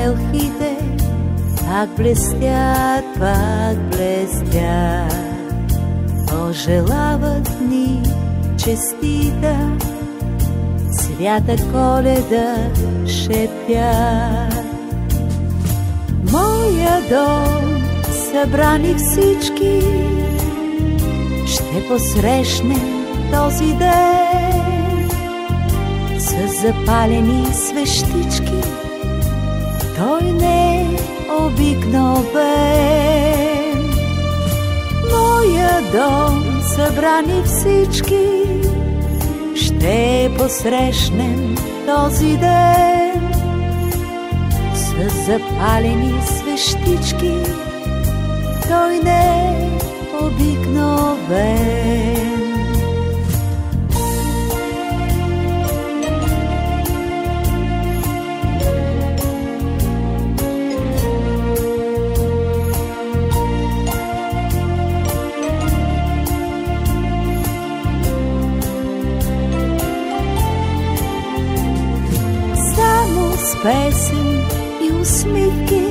елхите пак блестят, пак блестят. Пожелават ни честита, свята Коледа шепят. Моя дом, събрани всички, ще посрещнем този ден с запалени свещички. Той не е обикновен. Моя дом, събрани всички, ще посрещнем този ден с запалени свещички. Той не е обикновен. Песен и усмивки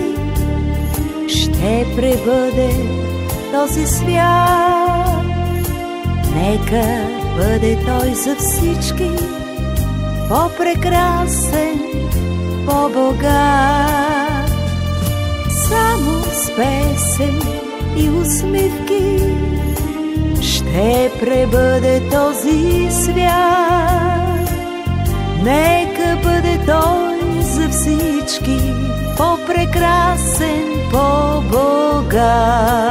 ще пребъде този свят. Нека бъде той за всички по-прекрасен, по-богат. Само с песен и усмивки ще пребъде този свят. Нека бъде той за всички по-прекрасен, по-богат.